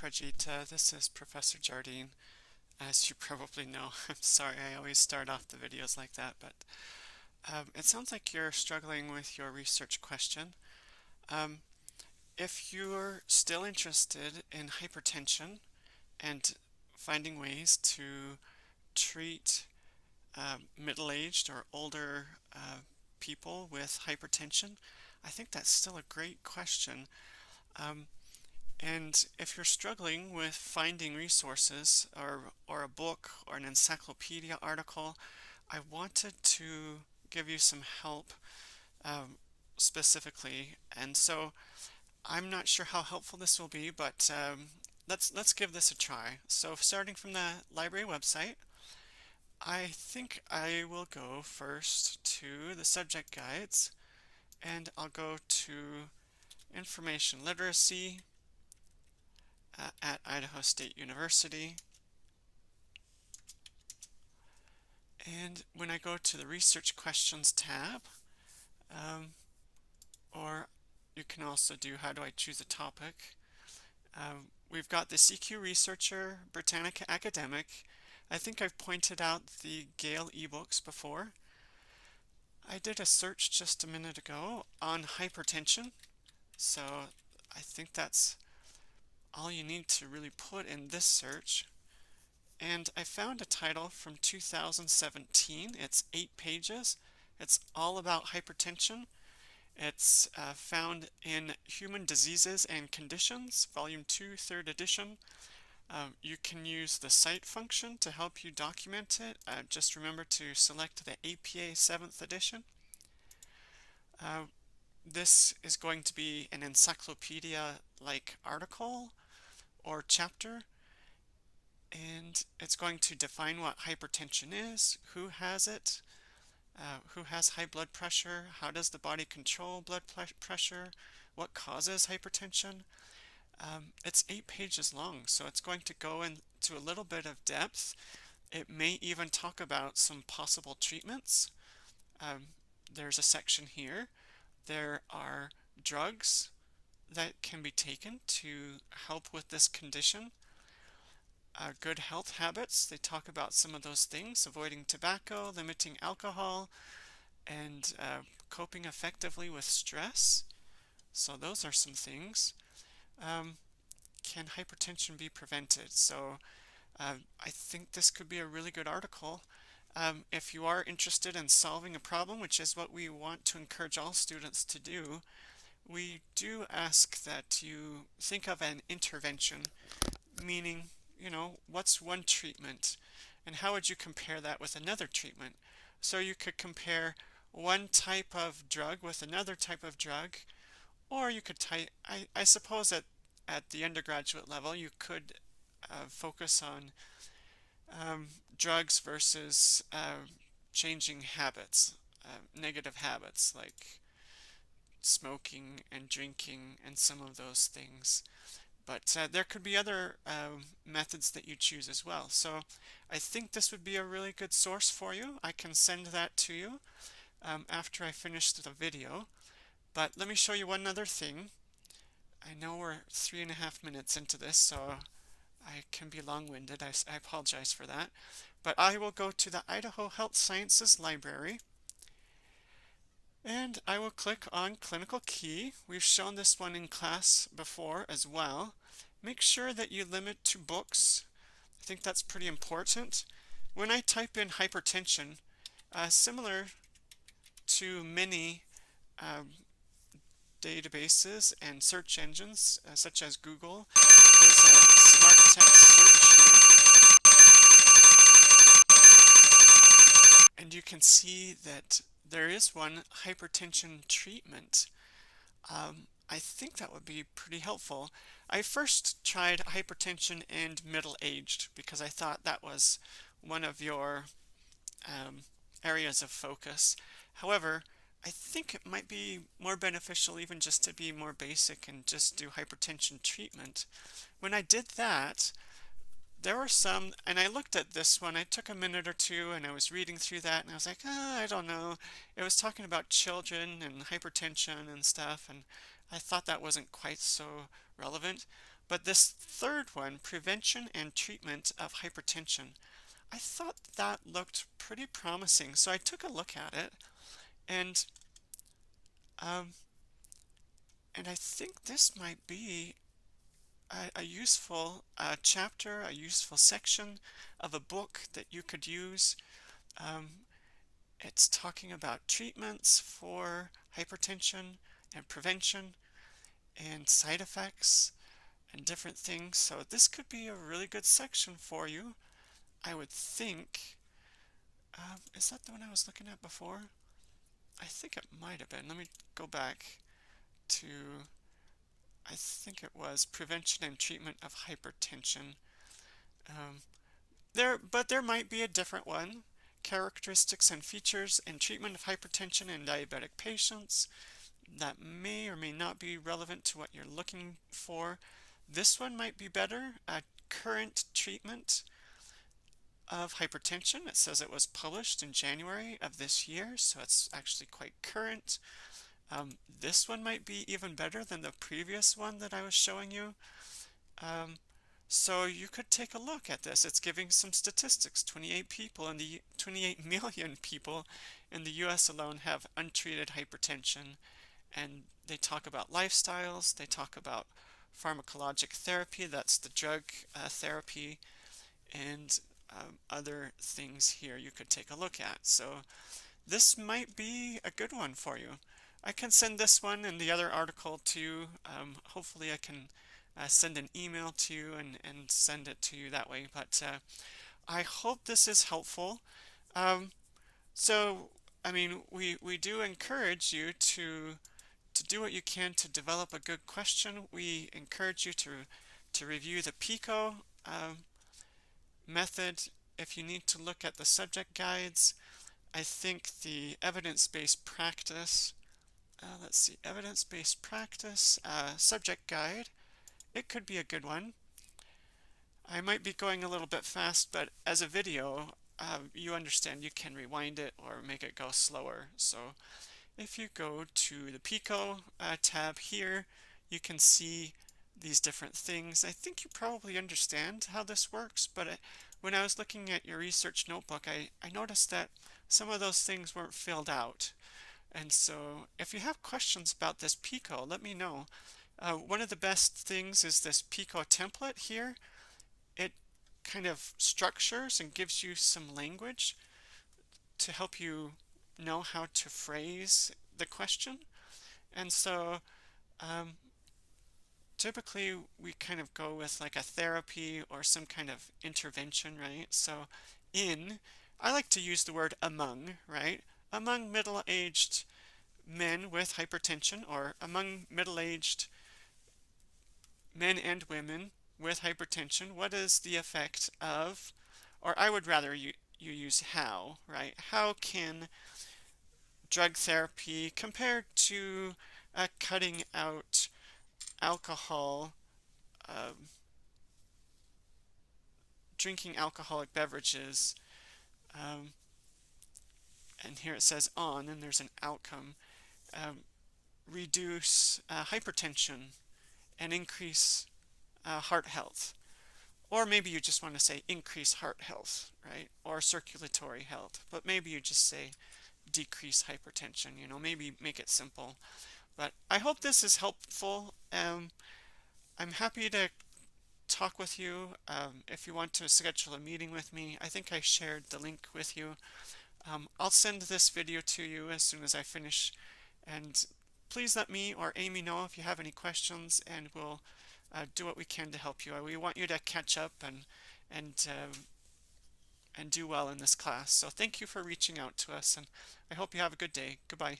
Prajita. This is Professor Jardine. As you probably know, I'm sorry I always start off the videos like that, but it sounds like you're struggling with your research question. Um, if you're still interested in hypertension and finding ways to treat middle-aged or older people with hypertension, I think that's still a great question. Um, And if you're struggling with finding resources or a book or an encyclopedia article, I wanted to give you some help um, specifically. And so I'm not sure how helpful this will be, but let's give this a try. So starting from the library website, I think I will go first to the subject guides, and I'll go to information literacy at Idaho State University. And when I go to the Research Questions tab, um, or you can also do how do I choose a topic, we've got the CQ Researcher, Britannica Academic. I think I've pointed out the Gale eBooks before. I did a search just a minute ago on hypertension, so I think that's all you need to really put in this search. And I found a title from 2017. It's 8 pages. It's all about hypertension. It's found in Human Diseases and Conditions, Volume 2, 3rd edition. You can use the cite function to help you document it. Just remember to select the APA 7th edition. This is going to be an encyclopedia-like article or chapter, and it's going to define what hypertension is, who has it, who has high blood pressure, how does the body control blood pressure, what causes hypertension. It's 8 pages long, so it's going to go into a little bit of depth. It may even talk about some possible treatments. There's a section here. There are drugs that can be taken to help with this condition. Good health habits, they talk about some of those things: avoiding tobacco, limiting alcohol, and coping effectively with stress. So those are some things. Can hypertension be prevented? So I think this could be a really good article. If you are interested in solving a problem, which is what we want to encourage all students to do, we do ask that you think of an intervention, meaning, what's one treatment and how would you compare that with another treatment? So you could compare one type of drug with another type of drug, or you could I suppose at the undergraduate level you could focus on drugs versus changing habits, negative habits like smoking and drinking and some of those things. But there could be other methods that you choose as well. So I think this would be a really good source for you. I can send that to you after I finish the video. But let me show you one other thing. I know we're 3.5 minutes into this, so I can be long-winded. I apologize for that. But I will go to the Idaho Health Sciences Library, and I will click on ClinicalKey. We've shown this one in class before as well. Make sure that you limit to books. I think that's pretty important. When I type in hypertension, similar to many databases and search engines such as Google, there's a smart text search here, and you can see that there is one hypertension treatment. I think that would be pretty helpful. I first tried hypertension and middle-aged because I thought that was one of your areas of focus. However, I think it might be more beneficial even just to be more basic and just do hypertension treatment. When I did that, there were some, and I looked at this one, I took a minute or two and I was reading through that and I was like, I don't know. It was talking about children and hypertension and stuff, and I thought that wasn't quite so relevant. But this third one, prevention and treatment of hypertension, I thought that looked pretty promising. So I took a look at it, and um, I think this might be a useful chapter, a useful section of a book that you could use. Um, it's talking about treatments for hypertension and prevention and side effects and different things. So this could be a really good section for you, I would think. Is that the one I was looking at before? I think it might have been. Let me go back to, I think it was prevention and treatment of hypertension. Um, but there might be a different one. Characteristics and features and treatment of hypertension in diabetic patients. That may or may not be relevant to what you're looking for. This one might be better. Current treatment of hypertension. It says it was published in January of this year, so it's actually quite current. This one might be even better than the previous one that I was showing you. So you could take a look at this. It's giving some statistics. 28 million people in the US alone have untreated hypertension, and they talk about lifestyles, they talk about pharmacologic therapy, that's the drug therapy, and other things here you could take a look at. So this might be a good one for you. I can send this one and the other article to you. Hopefully I can send an email to you and send it to you that way. But I hope this is helpful. Um, so, I mean, we do encourage you to do what you can to develop a good question. We encourage you to review the PICO method. If you need to look at the subject guides, I think the evidence-based practice, let's see, evidence-based practice subject guide, it could be a good one. I might be going a little bit fast, but as a video, you understand you can rewind it or make it go slower. So if you go to the PICO tab here, you can see these different things. I think you probably understand how this works, but when I was looking at your research notebook, I noticed that some of those things weren't filled out. And so if you have questions about this PICO, let me know. One of the best things is this PICO template here. It kind of structures and gives you some language to help you know how to phrase the question. And so typically we kind of go with like a therapy or some kind of intervention, right? So I like to use the word among, right? Among middle-aged men with hypertension, or among middle-aged men and women with hypertension, what is the effect of, or I would rather you use how, right? How can drug therapy compared to cutting out alcohol, drinking alcoholic beverages, and here it says on, and there's an outcome, reduce hypertension and increase heart health. Or maybe you just want to say increase heart health, right? Or circulatory health. But maybe you just say decrease hypertension, maybe make it simple. But I hope this is helpful. I'm happy to talk with you. If you want to schedule a meeting with me, I think I shared the link with you. I'll send this video to you as soon as I finish, and please let me or Amy know if you have any questions, and we'll do what we can to help you. We want you to catch up and do well in this class. So thank you for reaching out to us, and I hope you have a good day. Goodbye.